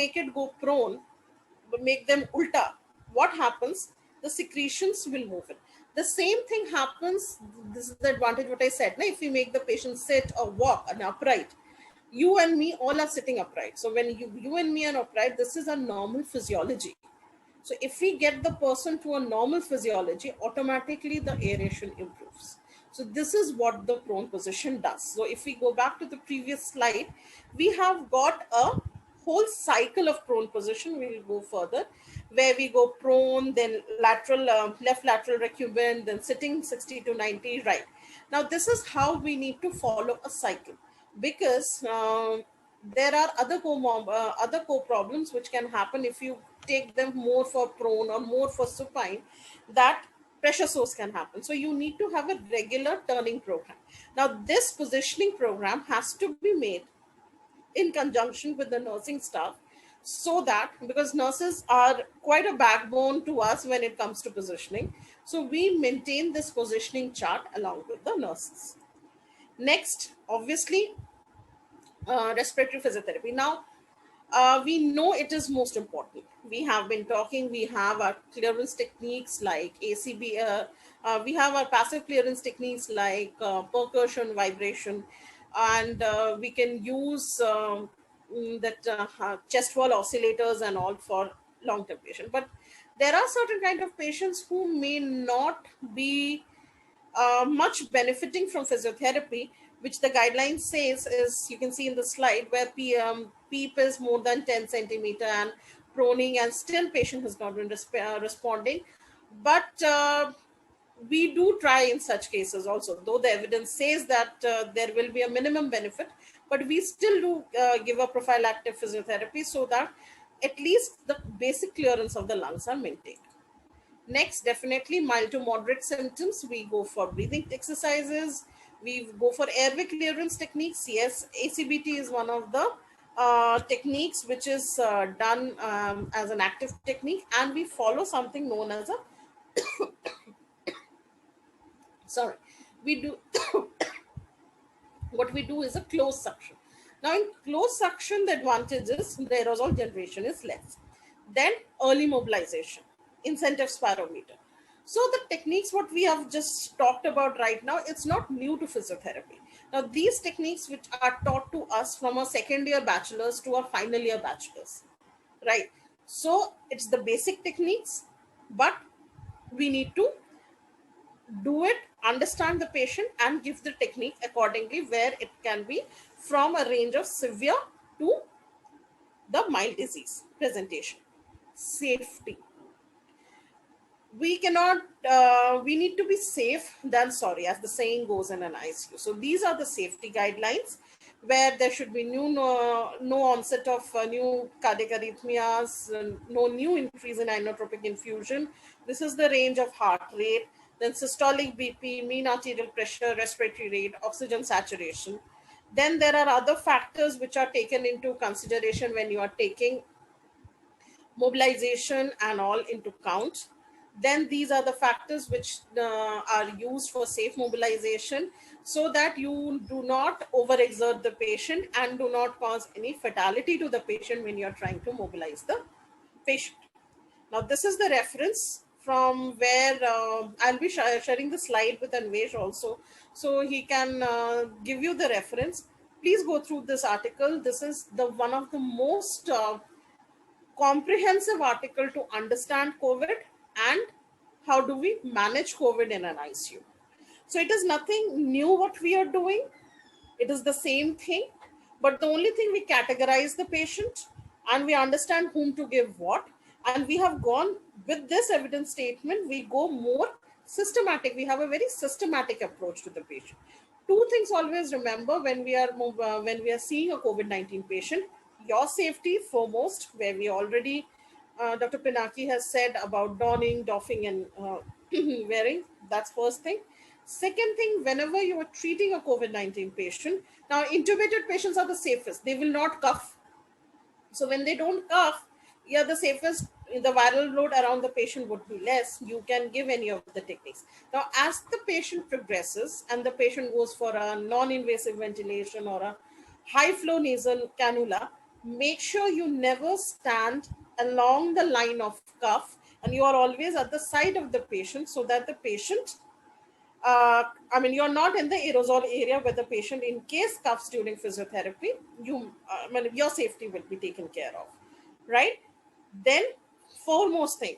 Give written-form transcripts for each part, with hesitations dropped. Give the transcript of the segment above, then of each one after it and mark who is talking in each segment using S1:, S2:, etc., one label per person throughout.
S1: make it go prone, make them ulta, what happens? The secretions will move in. The same thing happens. This is the advantage what I said. Now, if we make the patient sit or walk and upright, you and me all are sitting upright. So when you and me are upright, this is a normal physiology. So if we get the person to a normal physiology, automatically the aeration improves. So this is what the prone position does. So if we go back to the previous slide, we have got a whole cycle of prone position. We will go further, where we go prone, then lateral, left lateral recumbent, then sitting 60 to 90, right. Now this is how we need to follow a cycle, because there are other co-problems which can happen if you take them more for prone or more for supine, that pressure source can happen. So you need to have a regular turning program. Now this positioning program has to be made in conjunction with the nursing staff, so that, because nurses are quite a backbone to us when it comes to positioning, so we maintain this positioning chart along with the nurses. Next, obviously, respiratory physiotherapy. Now, we know it is most important. We have been talking, we have our clearance techniques like ACB, we have our passive clearance techniques like percussion, vibration, and we can use that chest wall oscillators and all for long-term patient. But there are certain kind of patients who may not be much benefiting from physiotherapy, which the guideline says is, you can see in the slide, where PEEP is more than 10 centimeter and proning, and still patient has not been responding. But we do try in such cases also, though the evidence says that there will be a minimum benefit, but we still do give a prophylactic physiotherapy, so that at least the basic clearance of the lungs are maintained. Next, definitely mild to moderate symptoms, we go for breathing exercises, we go for airway clearance techniques. Yes, ACBT is one of the techniques which is done as an active technique, and we follow something known as a sorry, we do what we do is a closed suction. Now in closed suction, the advantage is the aerosol generation is less. Then early mobilization, incentive spirometer. So the techniques what we have just talked about right now, it's not new to physiotherapy. Now these techniques which are taught to us from our second year bachelors to our final year bachelors, right? So it's the basic techniques, but we need to do it, understand the patient, and give the technique accordingly, where it can be from a range of severe to the mild disease presentation. Safety, we cannot we need to be safe than sorry, as the saying goes in an ICU. So these are the safety guidelines, where there should be no onset of new cardiac arrhythmias, no new increase in inotropic infusion. This is the range of heart rate, then systolic BP, mean arterial pressure, respiratory rate, oxygen saturation. Then there are other factors which are taken into consideration when you are taking mobilization and all into count. Then these are the factors which are used for safe mobilization, so that you do not overexert the patient and do not cause any fatality to the patient when you are trying to mobilize the patient. Now this is the reference from where I'll be sharing the slide with Anvesh also, so he can give you the reference. Please go through this article. This is the one of the most comprehensive article to understand COVID and how do we manage COVID in an ICU. So it is nothing new what we are doing. It is the same thing, but the only thing, we categorize the patient and we understand whom to give what. And we have gone with this evidence statement, we go more systematic. We have a very systematic approach to the patient. Two things always remember when we are seeing a COVID-19 patient: your safety foremost, where we already Dr. Pinaki has said about donning, doffing, and wearing. That's first thing. Second thing, whenever you are treating a COVID-19 patient, now intubated patients are the safest. They will not cough. So when they don't cough, you're the safest. The viral load around the patient would be less. You can give any of the techniques. Now, as the patient progresses and the patient goes for a non-invasive ventilation or a high flow nasal cannula, make sure you never stand along the line of cuff, and you are always at the side of the patient, so that the patient, you're not in the aerosol area where the patient, in case coughs during physiotherapy, your safety will be taken care of, right? Then, foremost thing,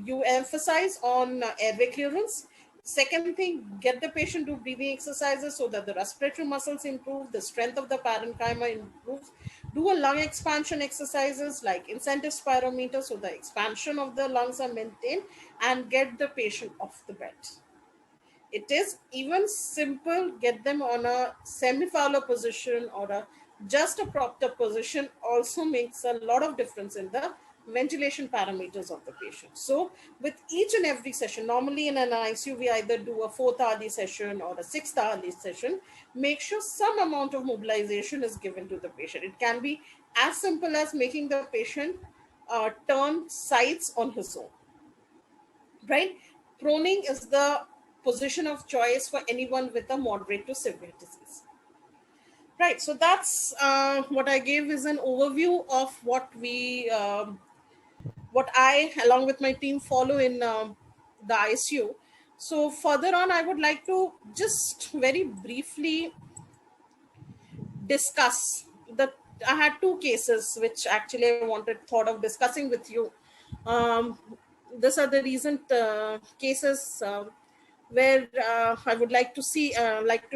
S1: you emphasize on airway clearance. Second thing, get the patient to breathing exercises so that the respiratory muscles improve, the strength of the parenchyma improves. Do a lung expansion exercises like incentive spirometer, so the expansion of the lungs are maintained, and get the patient off the bed. It is even simple, get them on a semi-fowler position or a just a propped up position also makes a lot of difference in the ventilation parameters of the patient. So with each and every session, normally in an ICU, we either do a 4th hourly session or a 6th hourly session, make sure some amount of mobilization is given to the patient. It can be as simple as making the patient turn sides on his own, right? Proning is the position of choice for anyone with a moderate to severe disease. Right, so that's what I gave is an overview of what I, along with my team, follow in the ICU. So further on, I would like to just very briefly discuss the. I had two cases which actually I thought of discussing with you. Um, these are the recent cases where I would like to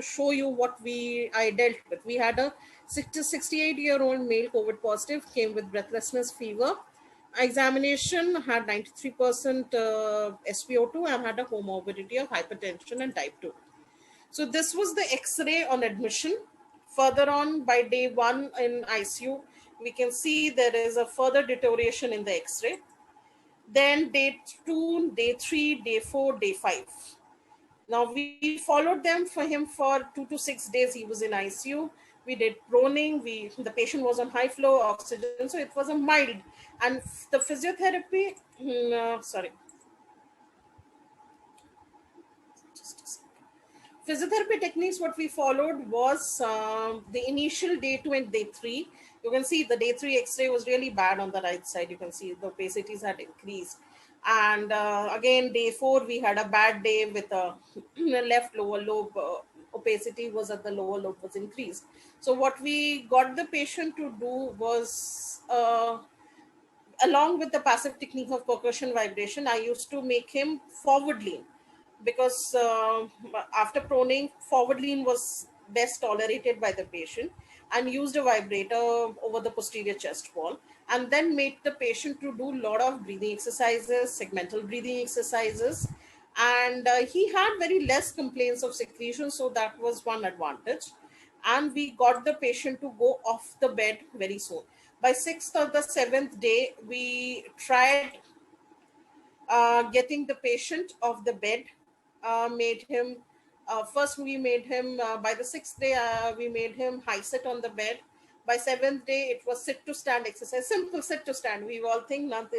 S1: show you what I dealt with. We had a 68-year-old male COVID positive, came with breathlessness, fever. Examination had 93% SpO2 and had a comorbidity of hypertension and type 2. So this was the X-ray on admission. Further on, by day 1 in ICU, we can see there is a further deterioration in the X-ray. Then day 2, day 3, day 4, day 5. Now we followed them for him for 2 to 6 days. He was in ICU. We did proning. The patient was on high flow oxygen, so it was a mild. And the physiotherapy, sorry, just a second. Physiotherapy techniques, what we followed was the initial day 2 and day 3. You can see the day 3 X-ray was really bad on the right side. You can see the opacities had increased. And again, day 4, we had a bad day with a left lower lobe opacity was at the lower lobe was increased. So what we got the patient to do was, along with the passive technique of percussion vibration, I used to make him forward lean, because after proning, forward lean was best tolerated by the patient, and used a vibrator over the posterior chest wall, and then made the patient to do a lot of breathing exercises, segmental breathing exercises. And he had very less complaints of secretion, so that was one advantage. And we got the patient to go off the bed very soon. By 6th or the 7th day, we tried getting the patient off the bed. Made him First we made him, by the 6th day, we made him high sit on the bed. By 7th day, it was sit to stand exercise, simple sit to stand. We all think not,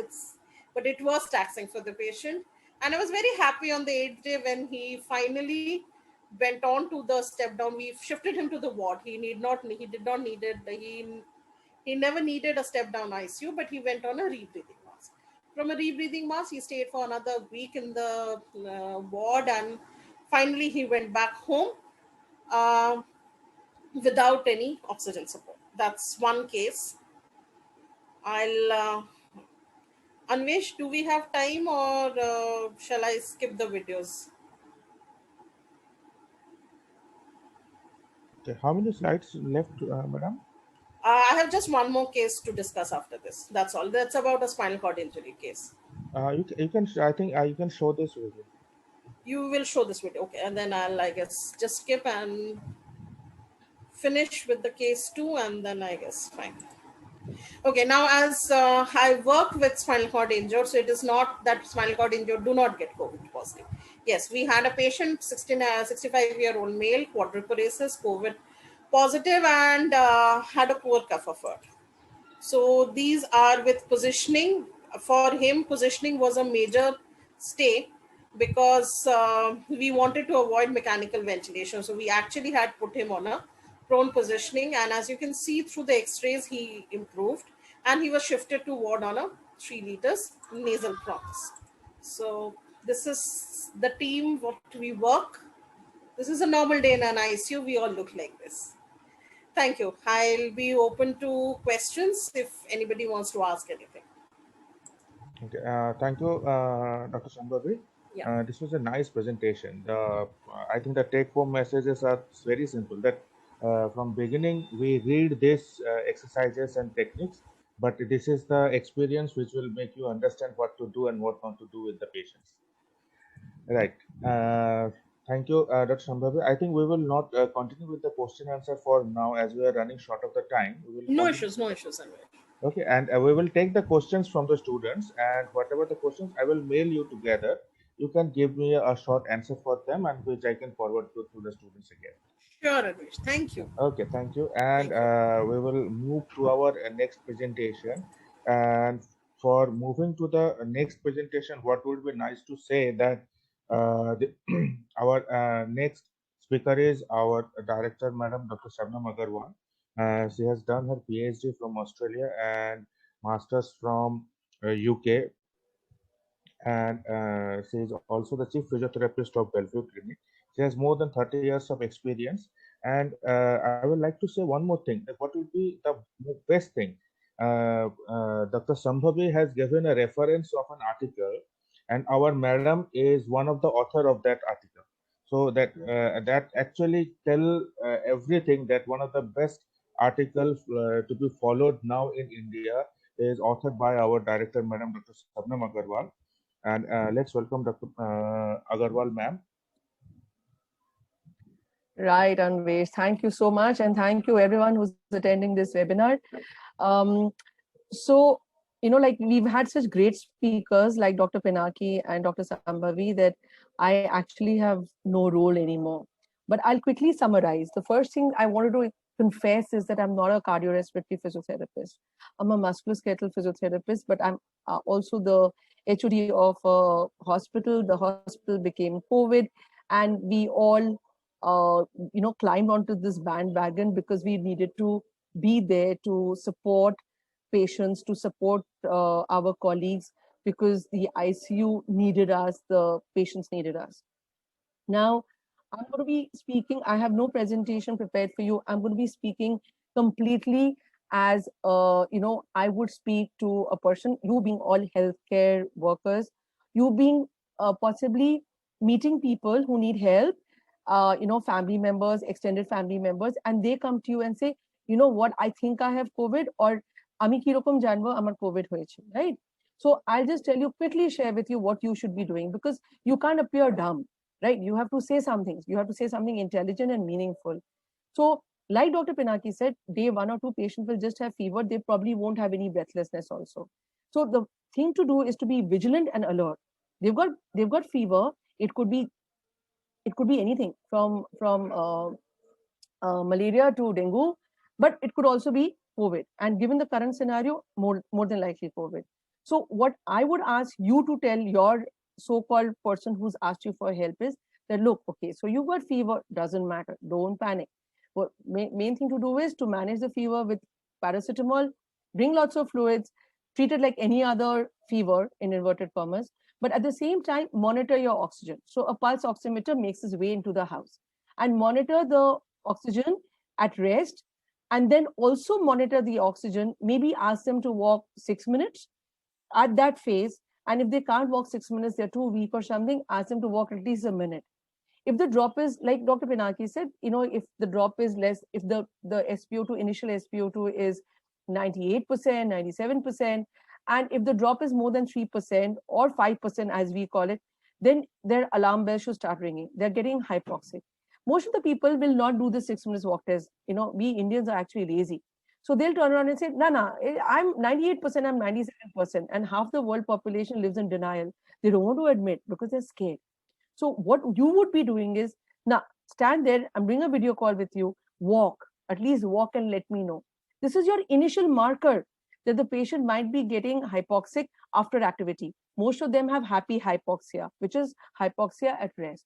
S1: but it was taxing for the patient. And I was very happy on the 8th day when he finally went on to the step down. We shifted him to the ward. He did not needed, he never needed a step down ICU, but he went on a rebreathing mask. From a rebreathing mask, he stayed for another week in the ward, and finally he went back home uh, without any oxygen support. That's one case. Anvesh, do we have time, or shall I skip the videos?
S2: Okay, how many slides left, madam?
S1: I have just one more case to discuss after this. That's all. That's about a spinal cord injury case.
S2: You can I think you can show this video.
S1: You will show this video, okay? And then I'll, I guess, just skip and finish with the case 2, and then I guess fine. Okay, now as I work with spinal cord injured, so it is not that spinal cord injured do not get COVID positive. Yes, we had a patient, 65-year-old male, quadriparesis, COVID positive, and had a poor cuff effort. So these are with positioning. For him, positioning was a major stay, because we wanted to avoid mechanical ventilation. So we actually had put him on a prone positioning, and as you can see through the x-rays, he improved, and he was shifted to ward on a 3 liters nasal prongs. So this is the team what we work. This is a normal day in an ICU. We all look like this. Thank you. I'll be open to questions if anybody wants to ask anything.
S2: Okay, thank you, Dr. Shambhavi.
S1: Yeah.
S2: This was a nice presentation. I think the take-home messages are very simple. That from beginning we read these exercises and techniques, but this is the experience which will make you understand what to do and what not to do with the patients. Right. Thank you, Dr. Shambhavi. I think we will not continue with the question answer for now, as we are running short of the time. We will
S1: No
S2: continue.
S1: issues, no issues, Anwar.
S2: Okay, and we will take the questions from the students, and whatever the questions, I will mail you together. You can give me a short answer for them, and which I can forward to the students again.
S1: Sure, Anwar. Thank you.
S2: Okay, thank you. And
S1: Thank you.
S2: we will move to our next presentation. And for moving to the next presentation, what would be nice to say that our next speaker is our director, Madam Dr. Shabnam Agarwal. She has done her PhD from Australia and Masters from UK, and she is also the chief physiotherapist of Bellevue Clinic. She has more than 30 years of experience, and I would like to say one more thing. That what would be the best thing? Dr. Sambhavi has given a reference of an article, and our madam is one of the author of that article. So that actually tell everything, that one of the best articles to be followed now in India is authored by our director, Madam Dr. Sabnam Agarwal. And let's welcome Dr. Agarwal, ma'am.
S3: Right, Anvesh. Thank you so much. And thank you everyone who's attending this webinar. So, like we've had such great speakers like Dr. Pinaki and Dr. Sambhavi that I actually have no role anymore. But I'll quickly summarize. The first thing I wanted to confess is that I'm not a cardiorespiratory physiotherapist. I'm a musculoskeletal physiotherapist, but I'm also the HOD of a hospital. The hospital became COVID, and we all climbed onto this bandwagon because we needed to be there to support patients, to support our colleagues, because the ICU needed us, the patients needed us. Now, I'm going to be speaking, I have no presentation prepared for you. I'm going to be speaking completely as, I would speak to a person, you being all healthcare workers, you being possibly meeting people who need help, family members, extended family members, and they come to you and say, you know what, I think I have COVID, or আমি কিরকম জানবো আমার COVID হয়েছে, right? So I'll just tell you, quickly share with you what you should be doing, because you can't appear dumb, right? You have to say some things. You have to say something intelligent and meaningful. So like Dr. Pinaki said, day 1 or 2 patients will just have fever. They probably won't have any breathlessness also. So the thing to do is to be vigilant and alert. They've got fever. It could be anything from malaria to dengue, but it could also be COVID. And given the current scenario, more than likely COVID. So what I would ask you to tell your so-called person who's asked you for help is that, look, okay, so you got fever, doesn't matter, don't panic. What main thing to do is to manage the fever with paracetamol, bring lots of fluids, treat it like any other fever in inverted commas, but at the same time, monitor your oxygen. So a pulse oximeter makes its way into the house and monitor the oxygen at rest, and then also monitor the oxygen, maybe ask them to walk 6 minutes at that phase. And if they can't walk 6 minutes, they're too weak or something, ask them to walk at least a minute. If the drop is, like Dr. Pinaki said, if the drop is less, if the SpO2, initial SpO2 is 98%, 97%, and if the drop is more than 3% or 5%, as we call it, then their alarm bell should start ringing. They're getting hypoxic. Most of the people will not do the 6 minutes walk test. We Indians are actually lazy. So they'll turn around and say, nah, I'm 98%, I'm 97%. And half the world population lives in denial. They don't want to admit because they're scared. So what you would be doing is, now stand there and bring a video call with you, walk, at least walk and let me know. This is your initial marker that the patient might be getting hypoxic after activity. Most of them have happy hypoxia, which is hypoxia at rest.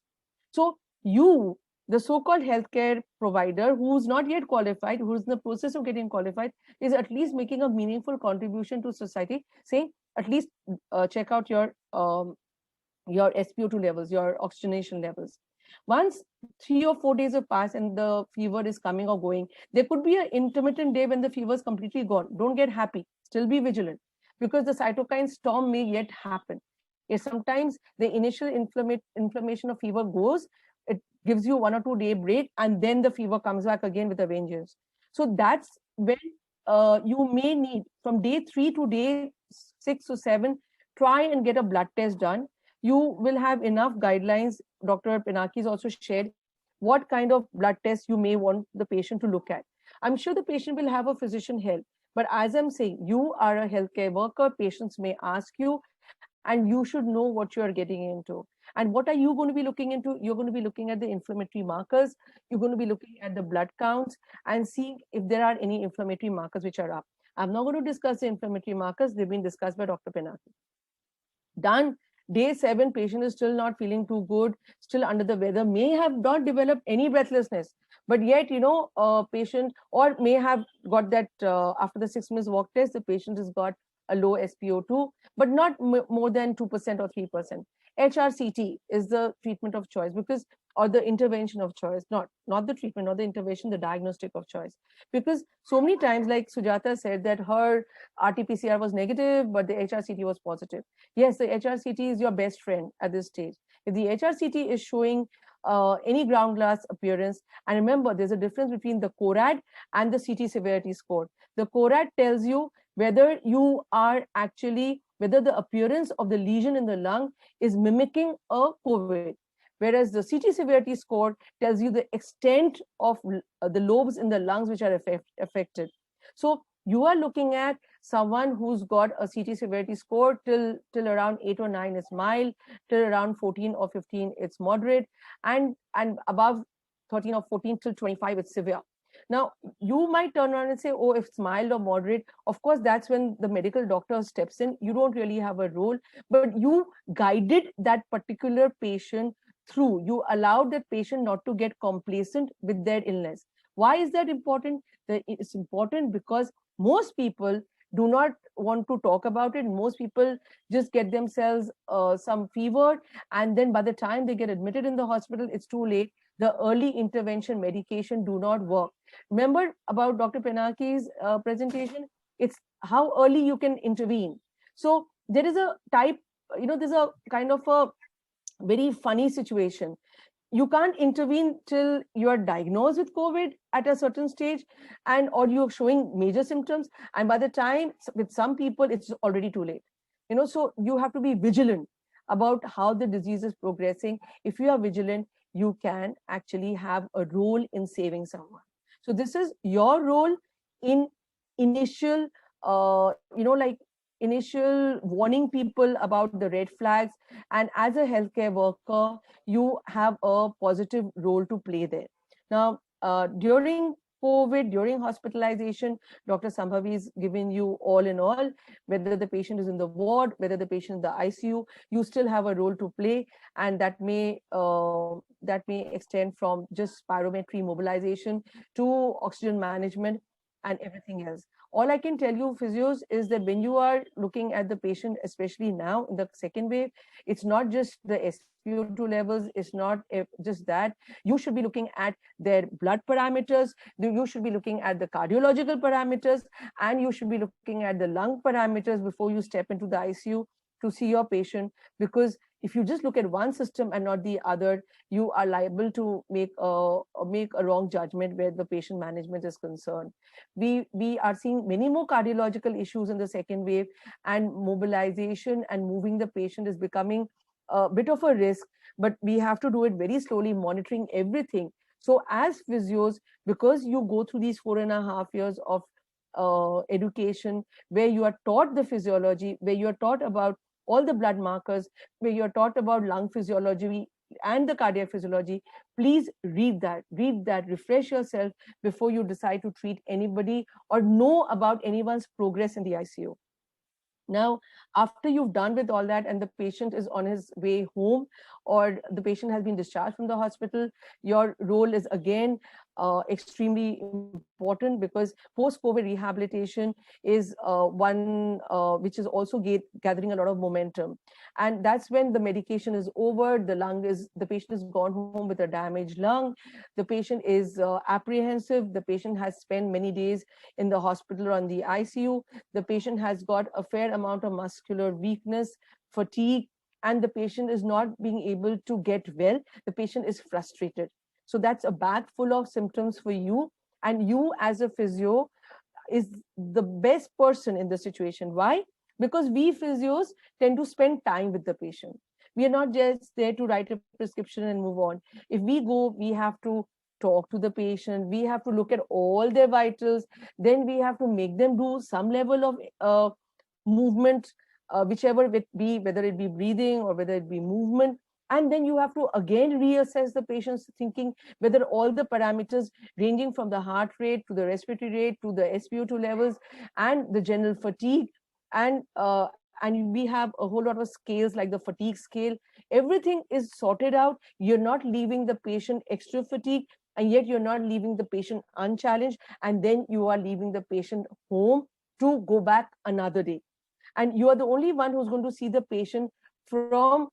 S3: So you the so-called healthcare provider who's not yet qualified, who's in the process of getting qualified, is at least making a meaningful contribution to society, saying at least check out your SpO2 levels, your oxygenation levels. Once 3 or 4 days have passed and the fever is coming or going, there could be an intermittent day when the fever is completely gone. Don't get happy. Still be vigilant, because the cytokine storm may yet happen. If sometimes the initial inflammation of fever goes, it gives you 1 or 2 day break, and then the fever comes back again with a vengeance. So that's when you may need, from day 3 to day 6 or 7, try and get a blood test done. You will have enough guidelines. Dr. Pinaki has also shared what kind of blood test you may want the patient to look at. I'm sure the patient will have a physician help, but as I'm saying, you are a healthcare worker, patients may ask you, and you should know what you are getting into. And what are you going to be looking into? You're going to be looking at the inflammatory markers, you're going to be looking at the blood counts and seeing if there are any inflammatory markers which are up. I'm not going to discuss the inflammatory markers, they've been discussed by Dr. Pinaki. Done. Day 7, patient is still not feeling too good, still under the weather, may have not developed any breathlessness, but yet, patient, or may have got that after the 6 minutes walk test, the patient has got a low SpO2, but not more than 2% or 3%. HRCT is the treatment of choice, because, or the intervention of choice, not the treatment, not the intervention, the diagnostic of choice. Because so many times, like Sujata said, that her RT-PCR was negative, but the HRCT was positive. Yes, the HRCT is your best friend at this stage. If the HRCT is showing any ground glass appearance, and remember, there's a difference between the CORAD and the CT severity score. The CORAD tells you whether you are actually, whether the appearance of the lesion in the lung is mimicking a COVID. Whereas the CT severity score tells you the extent of the lobes in the lungs which are affected. So you are looking at someone who's got a CT severity score till around 8 or 9 is mild, till around 14 or 15 it's moderate, and above 13 or 14 till 25 it's severe. Now, you might turn around and say, oh, if it's mild or moderate, of course, that's when the medical doctor steps in. You don't really have a role, but you guided that particular patient through. You allowed that patient not to get complacent with their illness. Why is that important? It's important because most people do not want to talk about it. Most people just get themselves some fever, and then by the time they get admitted in the hospital, it's too late. The early intervention medication do not work. Remember about Dr. Pinaki's presentation, it's how early you can intervene. So there is a type, there's a kind of a very funny situation. You can't intervene till you are diagnosed with COVID at a certain stage, and or you're showing major symptoms, and by the time, with some people, it's already too late. So you have to be vigilant about how the disease is progressing. If you are vigilant, you can actually have a role in saving someone. So this is your role in initial, initial warning people about the red flags. And as a healthcare worker, you have a positive role to play there. Now, during COVID, during hospitalization, Dr. Sambhavi is giving you all in all, whether the patient is in the ward, whether the patient is in the ICU, you still have a role to play, and that may extend from just spirometry mobilization to oxygen management and everything else. All I can tell you, physios, is that when you are looking at the patient, especially now in the second wave, it's not just the SpO2 levels, it's not just that. You should be looking at their blood parameters, you should be looking at the cardiological parameters, and you should be looking at the lung parameters before you step into the ICU to see your patient. Because if you just look at one system and not the other, you are liable to make a wrong judgment where the patient management is concerned. We are seeing many more cardiological issues in the second wave, and mobilization and moving the patient is becoming a bit of a risk, but we have to do it very slowly, monitoring everything. So as physios, because you go through these 4.5 years of education, where you are taught the physiology, where you are taught about all the blood markers, where you're taught about lung physiology and the cardiac physiology, please read that, refresh yourself before you decide to treat anybody or know about anyone's progress in the ICU. Now, after you've done with all that and the patient is on his way home, or the patient has been discharged from the hospital, your role is again extremely important, because post-COVID rehabilitation is one which is also gathering a lot of momentum. And that's when the medication is over, the patient is gone home with a damaged lung, the patient is apprehensive, the patient has spent many days in the hospital or on the ICU, the patient has got a fair amount of muscular weakness, fatigue, and the patient is not being able to get well. The patient is frustrated. So that's a bag full of symptoms for you. And you as a physio is the best person in the situation. Why? Because we physios tend to spend time with the patient. We are not just there to write a prescription and move on. If we go, we have to talk to the patient, we have to look at all their vitals, then we have to make them do some level of movement, whichever it be, whether it be breathing or whether it be movement. And then you have to again reassess the patient's thinking, whether all the parameters ranging from the heart rate to the respiratory rate to the SpO2 levels and the general fatigue, and we have a whole lot of scales like the fatigue scale. Everything is sorted out. You're not leaving the patient extra fatigued, and yet you're not leaving the patient unchallenged, and then you are leaving the patient home to go back another day. And you are the only one who's going to see the patient from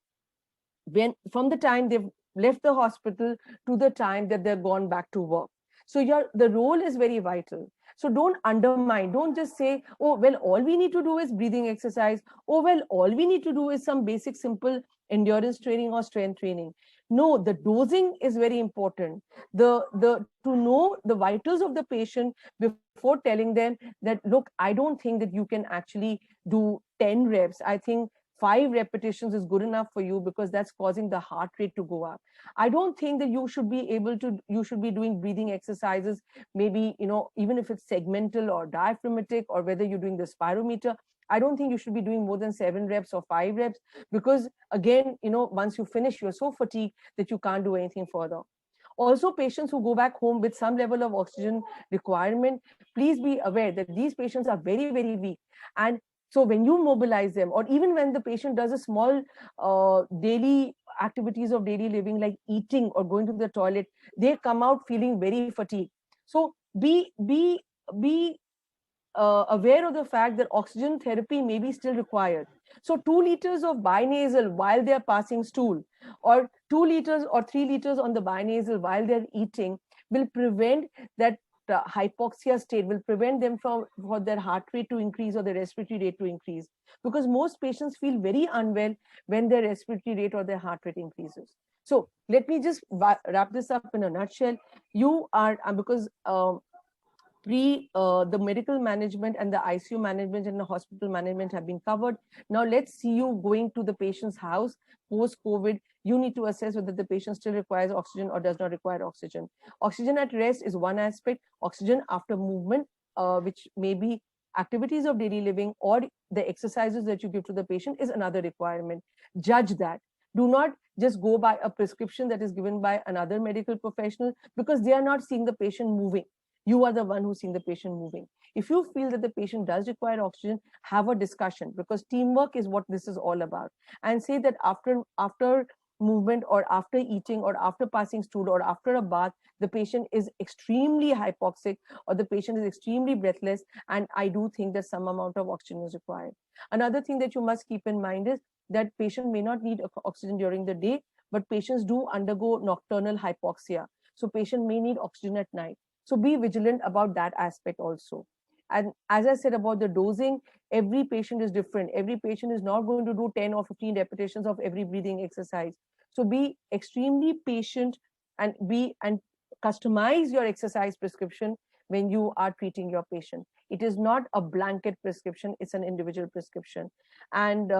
S3: the time they've left the hospital to the time that they're gone back to work. So the role is very vital. So don't undermine, don't just say, oh well, all we need to do is breathing exercise, oh well, all we need to do is some basic simple endurance training or strength training. No, the dosing is very important. The to know the vitals of the patient before telling them that, look, I don't think that you can actually do 10 reps. I think 5 repetitions is good enough for you, because that's causing the heart rate to go up. I don't think that you should be doing breathing exercises, maybe, even if it's segmental or diaphragmatic, or whether you're doing the spirometer. I don't think you should be doing more than 7 reps or 5 reps, because again, once you finish, you're so fatigued that you can't do anything further. Also, patients who go back home with some level of oxygen requirement, please be aware that these patients are very, very weak. And so when you mobilize them, or even when the patient does a small daily activities of daily living like eating or going to the toilet, they come out feeling very fatigued. So be aware of the fact that oxygen therapy may be still required. So 2 liters of binasal while they are passing stool, or 2 liters or 3 liters on the binasal while they're eating, will prevent that hypoxia state, will prevent them for their heart rate to increase or their respiratory rate to increase. Because most patients feel very unwell when their respiratory rate or their heart rate increases. So let me just wrap this up in a nutshell. You are, because the medical management and the ICU management and the hospital management have been covered. Now let's see you going to the patient's house post-COVID. You need to assess whether the patient still requires oxygen or does not require oxygen. Oxygen at rest is one aspect. Oxygen after movement, which may be activities of daily living or the exercises that you give to the patient, is another requirement. Judge that. Do not just go by a prescription that is given by another medical professional, because they are not seeing the patient moving. You are the one who's seeing the patient moving. If you feel that the patient does require oxygen, have a discussion, because teamwork is what this is all about. And say that after movement or after eating or after passing stool or after a bath, the patient is extremely hypoxic or the patient is extremely breathless, and I do think that some amount of oxygen is required. Another thing that you must keep in mind is that patient may not need oxygen during the day, but patients do undergo nocturnal hypoxia. So patient may need oxygen at night. So be vigilant about that aspect also. And as I said about the dosing, every patient is different. Every patient is not going to do 10 or 15 repetitions of every breathing exercise. So be extremely patient and customize your exercise prescription when you are treating your patient. It is not a blanket prescription, it's an individual prescription. And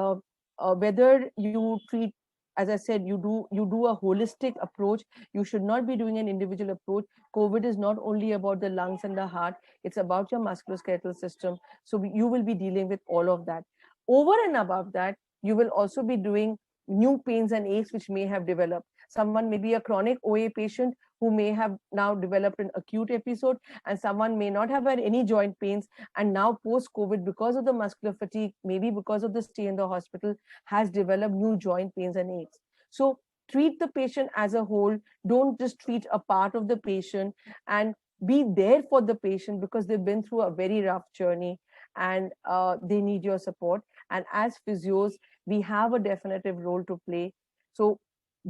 S3: whether you treat, as I said, you do a holistic approach. You should not be doing an individual approach. COVID is not only about the lungs and the heart, it's about your musculoskeletal system. So you will be dealing with all of that. Over and above that, you will also be doing new pains and aches which may have developed. Someone may be a chronic OA patient who may have now developed an acute episode, and someone may not have had any joint pains, and now post-COVID, because of the muscular fatigue, maybe because of the stay in the hospital, has developed new joint pains and aches. So treat the patient as a whole. Don't just treat a part of the patient, and be there for the patient, because they've been through a very rough journey, and they need your support. And as physios, we have a definitive role to play. So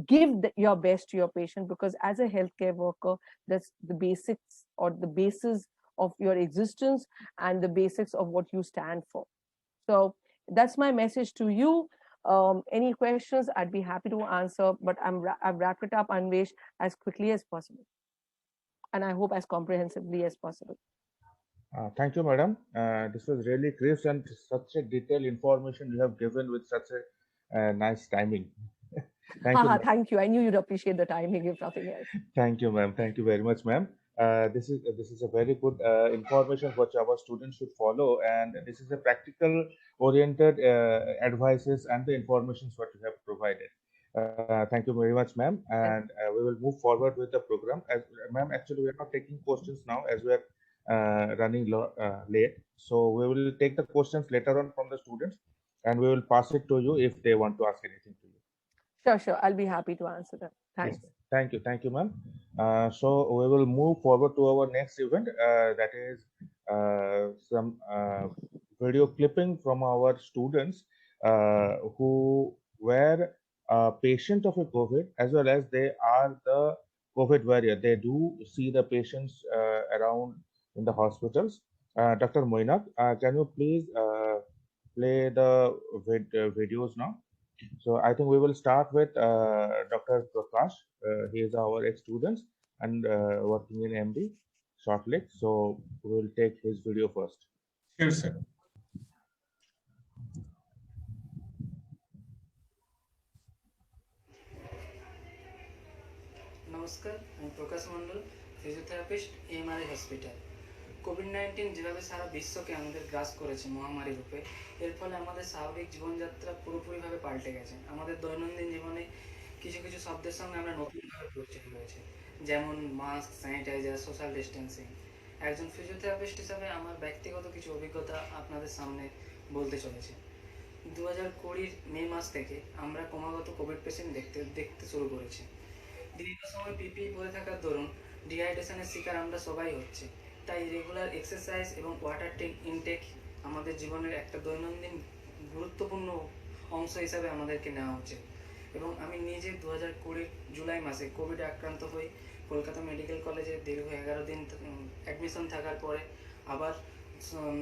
S3: give your best to your patient, because as a healthcare worker, that's the basics or the basis of your existence and the basics of what you stand for. So that's my message to you. Any questions, I'd be happy to answer, but I've wrapped it up, Anvesh, as quickly as possible, and I hope as comprehensively as possible.
S2: Thank you, madam. This was really crisp and such a detailed information you have given with such a nice timing. Thank you.
S3: Thank you. I knew you'd appreciate the timing, if nothing else.
S2: Thank you, ma'am. Thank you very much, ma'am. This is a very good information which our students should follow, and this is a practical oriented advices and the informations what you have provided. Thank you very much, ma'am. And we will move forward with the program. Ma'am, actually, we are not taking questions now as we are running late. So we will take the questions later on from the students, and we will pass it to you if they want to ask anything to you.
S3: Sure. I'll be happy to answer them. Thanks.
S2: Yes, thank you, ma'am. So we will move forward to our next event. That is some video clipping from our students who were a patient of a COVID, as well as they are the COVID warrior. They do see the patients around in the hospitals. Dr. Moinak, can you please play the videos now? So I think we will start with Dr. Prakash. He is our ex-student and working in MD shortly. So we will take his video first.
S4: Sure, sir.
S5: নমস্কার, আমি প্রকাশ মণ্ডল, physiotherapist, MRI hospital. COVID-19 যেভাবে সারা বিশ্বকে আমাদের গ্রাস করেছে মহামারী রূপে, এর ফলে আমাদের স্বাভাবিক জীবনযাত্রা পুরোপুরিভাবে পাল্টে গেছে। আমাদের দৈনন্দিন জীবনে কিছু কিছু শব্দের সঙ্গে আমরা নতুনভাবে পরিচিত হয়েছে, যেমন মাস্ক, স্যানিটাইজার, সোশ্যাল ডিস্টেন্সিং। একজন ফিজিওথেরাপিস্ট হিসাবে আমার ব্যক্তিগত কিছু অভিজ্ঞতা আপনাদের সামনে বলতে চলেছে। 2020 মে মাস থেকে আমরা ক্রমাগত কোভিড পেশেন্ট দেখতে শুরু করেছি। দীর্ঘ সময় পিপিই পরে থাকার দরুন ডিহাইড্রেশনের শিকার আমরা সবাই হচ্ছে। তাই রেগুলার এক্সারসাইজ এবং ওয়াটার ইনটেক আমাদের জীবনের একটা দৈনন্দিন গুরুত্বপূর্ণ অংশ হিসাবে আমাদেরকে নেওয়া উচিত। এবং আমি নিজে 2020 জুলাই মাসে কোভিডে আক্রান্ত হই। কলকাতা মেডিকেল কলেজে দীর্ঘ 11 দিন অ্যাডমিশন থাকার পরে আবার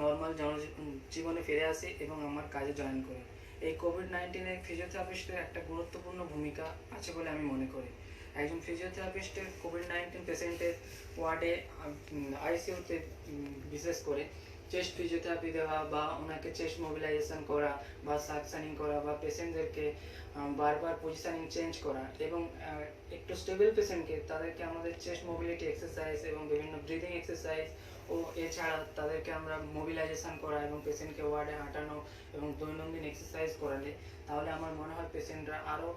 S5: নর্মাল জনজীবনে ফিরে আসি এবং আমার কাজে জয়েন করি। এই কোভিড-19 ফিজিওথেরাপিস্টের একটা গুরুত্বপূর্ণ ভূমিকা আছে বলে আমি মনে করি। একজন ফিজিওথেরাপিস্টের কোভিড-19 পেশেন্টের ওয়ার্ডে আইসিইউতে বিশেষ করে চেস্ট ফিজিওথেরাপি দেওয়া বা ওনাকে চেস্ট মোবিলাইজেশন করা বা সাকশনিং করা বা পেশেন্টদেরকে বারবার পজিশনিং চেঞ্জ করা এবং একটু স্টেবল পেশেন্টকে তাদেরকে আমাদের চেস্ট মোবিলিটি এক্সারসাইজ এবং বিভিন্ন ব্রিদিং এক্সারসাইজ ও এছাড়া তাদেরকে আমরা মোবিলাইজেশন করা এবং পেশেন্টকে ওয়ার্ডে হাঁটানো এবং দৈনন্দিন এক্সারসাইজ করালে তাহলে আমার মনে হয় পেশেন্টরা আরও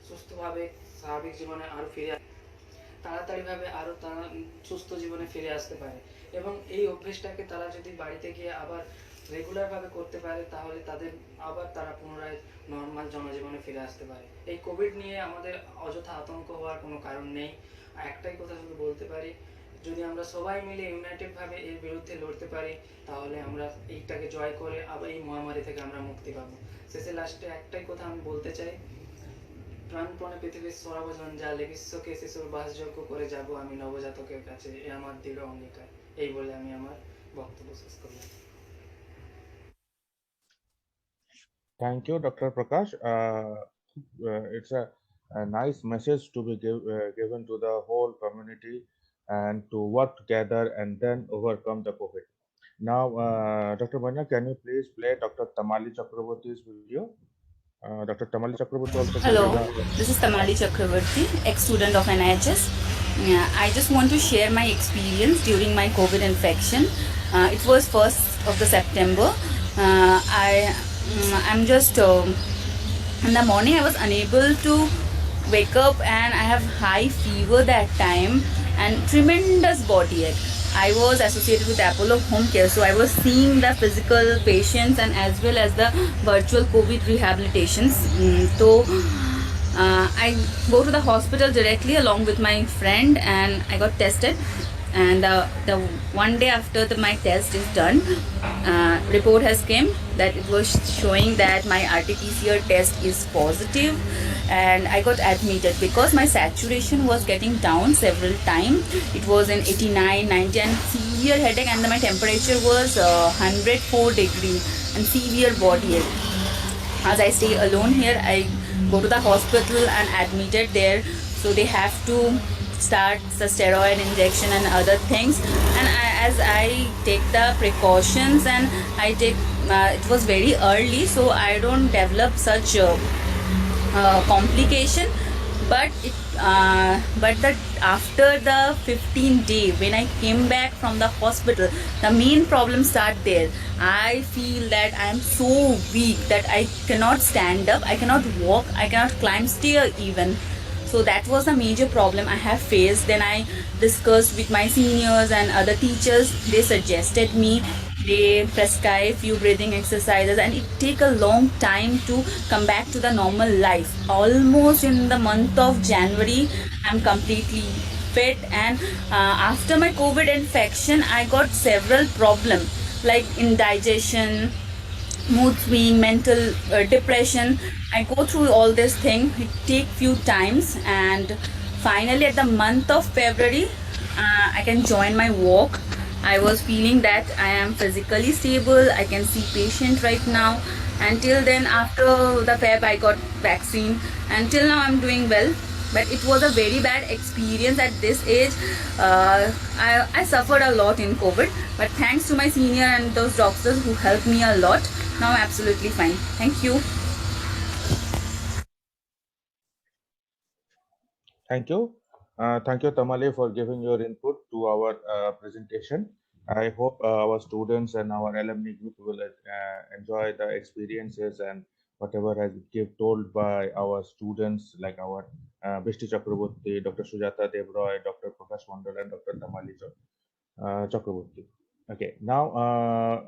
S5: সুস্থভাবে স্বাভাবিক জীবনে আরও তাড়াতাড়িভাবে আরও তারা সুস্থ জীবনে ফিরে আসতে পারে। এবং এই অভ্যেসটাকে তারা যদি বাড়িতে গিয়ে আবার রেগুলারভাবে করতে পারে তাহলে তারা পুনরায় নর্মাল জনজীবনে ফিরে আসতে পারে। এই কোভিড নিয়ে আমাদের অযথা আতঙ্ক হওয়ার কোনো কারণ নেই। একটাই কথা শুধু বলতে পারি, যদি আমরা সবাই মিলে ইউনাইটেডভাবে এর বিরুদ্ধে লড়তে পারি তাহলে আমরা এইটাকে জয় করে আবার এই মহামারী থেকে আমরা মুক্তি পাবো। শেষে লাস্টে একটাই কথা আমি বলতে চাই, প্রাণপণে পৃথিবীর সর্বজন জালে বিশ্বকে শিশুর বাসযোগ্য করে যাব আমি নবজাতকের কাছে, এ আমার দৃঢ় অঙ্গীকার। এই বলে আমি আমার বক্তব্য শেষ করলাম।
S2: Thank you, Dr. Prakash. It's a nice message to be given to the whole community and to work together and then overcome the COVID. Now, Dr. Moinak, can you please play Dr. Tamali Chakraborty's video? Dr. Tamali Chakraborty also.
S6: Hello, this is Tamali Chakraborty, ex-student of NIHS. I just want to share my experience during my COVID infection. It was 1st of the September. I'm just in the morning I was unable to wake up and I have high fever that time and tremendous body ache. I was associated with Apollo Home Care, so I was seeing the physical patients and as well as the virtual COVID rehabilitations. I go to the hospital directly along with my friend and I got tested. And the one day after my test is done, report has came that it was showing that my RT-PCR test is positive, and I got admitted because my saturation was getting down several times. It was in 89, 90 and severe headache, and my temperature was 104 degree and severe body ache. As I stay alone here, I go to the hospital and admitted there, so they have to start the steroid injection and other things, and as I take the precautions and I take it was very early, so I don't develop such complication, but after the 15th day when I came back from the hospital, the main problem start there. I feel that I am so weak that I cannot stand up, I cannot walk, I cannot climb stair even. So that was the major problem I have faced. Then I discussed with my seniors and other teachers. They suggested me, they prescribe few breathing exercises, and it take a long time to come back to the normal life. Almost in the month of January, I'm completely fit, and after my COVID infection, I got several problems like indigestion, mood swing, mental depression. I go through all this thing. It take few times, and finally at the month of February, I can join my walk. I was feeling that I am physically stable. I can see patient right now. Until then, after the Feb, I got vaccine. Until now, I'm doing well. But it was a very bad experience at this age. I suffered a lot in COVID. But thanks to my senior and those doctors who helped me a lot, now I'm absolutely fine. Thank you.
S2: Thank you. Thank you, Tamale, for giving your input to our presentation. I hope our students and our alumni group will enjoy the experiences and whatever has been told by our students, like our Bishti Chakraborty, Dr. Sujata Devroy, Dr. Prakash Mandal, and Dr. Tamali Chakraborty. Okay, now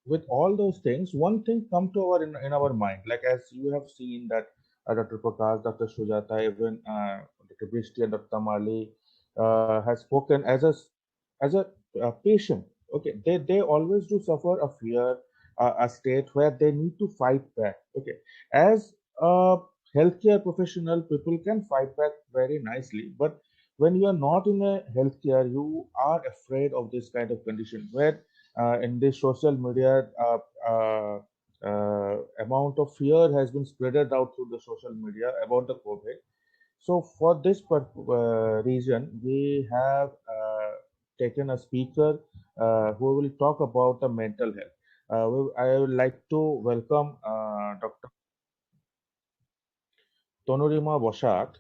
S2: with all those things, one thing come to our in our mind, like as you have seen that Dr. Prakash, Dr. Sujata, even Dr. Brishti and Dr. Tamali has spoken as a patient. Okay, they always do suffer a fear, a state where they need to fight back. Okay, as a healthcare professional, people can fight back very nicely, but when you are not in a healthcare, you are afraid of this kind of condition where in this social media amount of fear has been spreaded out through the social media about the COVID. So for this reason, we have taken a speaker who will talk about the mental health. I would like to welcome Dr. Tonurima Boshak.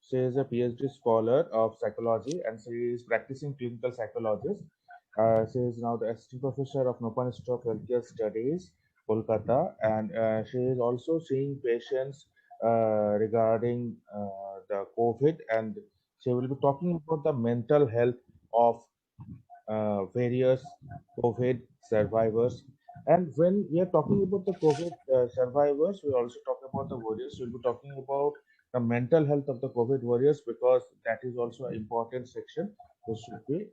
S2: She is a PhD scholar of psychology and she is practicing clinical psychologist. She is now the assistant professor of Nopanistop Healthcare Studies, Kolkata, and she is also seeing patients regarding the COVID, and she will be talking about the mental health of various COVID survivors. And when we are talking about the COVID survivors, we also talk about the warriors. We'll be talking about the mental health of the COVID warriors because that is also an important section which should be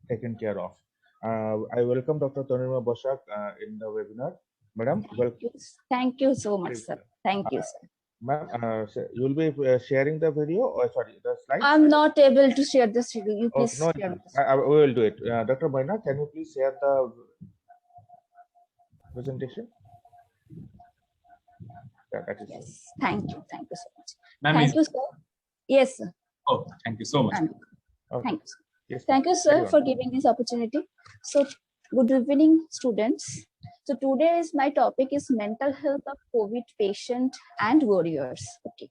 S2: taken care of. I welcome Dr. Tonurima Boshak in the webinar. Madam, welcome.
S4: Thank you so much, sir. Thank you, sir.
S2: Ma'am, you will be sharing the video, or sorry, the slides?
S4: I'm not able to share this. You
S2: Oh,
S4: please
S2: no,
S4: share this.
S2: we will do it. Dr. Baina, can you please share the presentation? Yeah, that is
S4: Yes, thank you. Thank you so much.
S7: Ma'am,
S4: Thank you, sir. Yes, sir.
S7: Oh, thank you so much.
S2: okay.
S4: Thank you.
S2: Yes,
S4: Thank you,
S2: carry
S4: sir,
S2: on.
S4: for giving this opportunity. So, good evening, students. So today's my topic is mental health of COVID patient and warriors. Okay.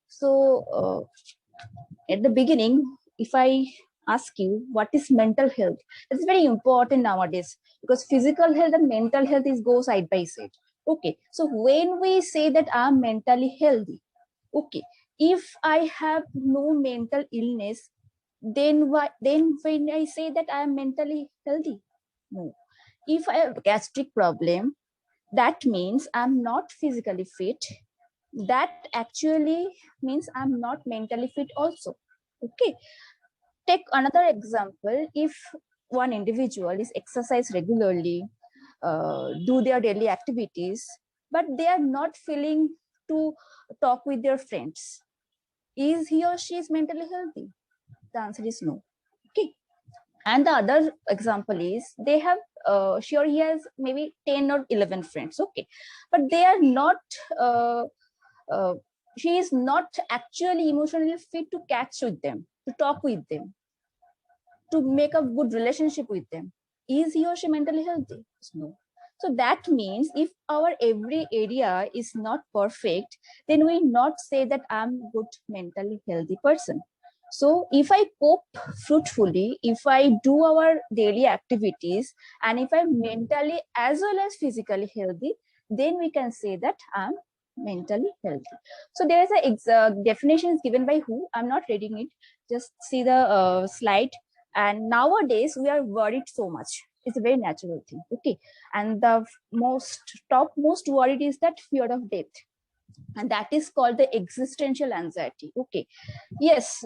S4: So at the beginning, if I ask you what is mental health, it's very important nowadays because physical health and mental health is go side by side. Okay, so when we say that I'm mentally healthy, okay, if I have no mental illness, then when I say that I am mentally healthy? No. If I have gastric problem, that means I'm not physically fit. That actually means I'm not mentally fit also. Okay. Take another example. If one individual is exercise regularly, do their daily activities, but they are not feeling to talk with their friends, is he or she is mentally healthy? The answer is no. Okay. And the other example is they have she or he has maybe 10 or 11 friends. Okay, but they are not uh, she is not actually emotionally fit to catch with them, to talk with them, to make a good relationship with them. Is he or she mentally healthy? No. So that means if our every area is not perfect, then we not say that I'm a good mentally healthy person. So if I cope fruitfully, if I do our daily activities, and if I'm mentally as well as physically healthy, then we can say that I'm mentally healthy. So there is a definition is given by WHO. I'm not reading it. Just see the slide. And nowadays we are worried so much. It's a very natural thing. Okay. And the topmost worried is that fear of death. And that is called the existential anxiety. Okay. Yes,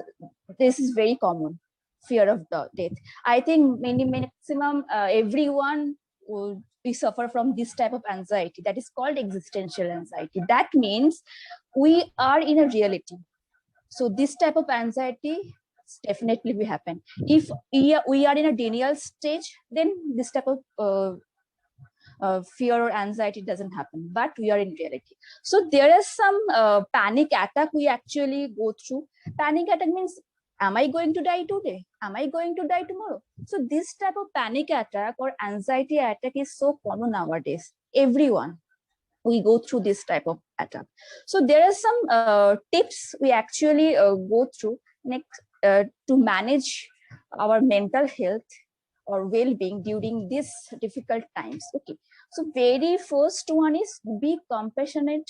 S4: this is very common. Fear of the death. I think maximum everyone will we suffer from this type of anxiety that is called existential anxiety. That means we are in a reality. So this type of anxiety definitely will happen. If we are in a denial stage, then this type of fear or anxiety doesn't happen, but we are in reality. So there is some panic attack we actually go through. Panic attack means, am I going to die today? Am I going to die tomorrow? So this type of panic attack or anxiety attack is so common nowadays. Everyone, we go through this type of attack. So there are some tips we actually go through next to manage our mental health or well-being during these difficult times. Okay, so very first one is be compassionate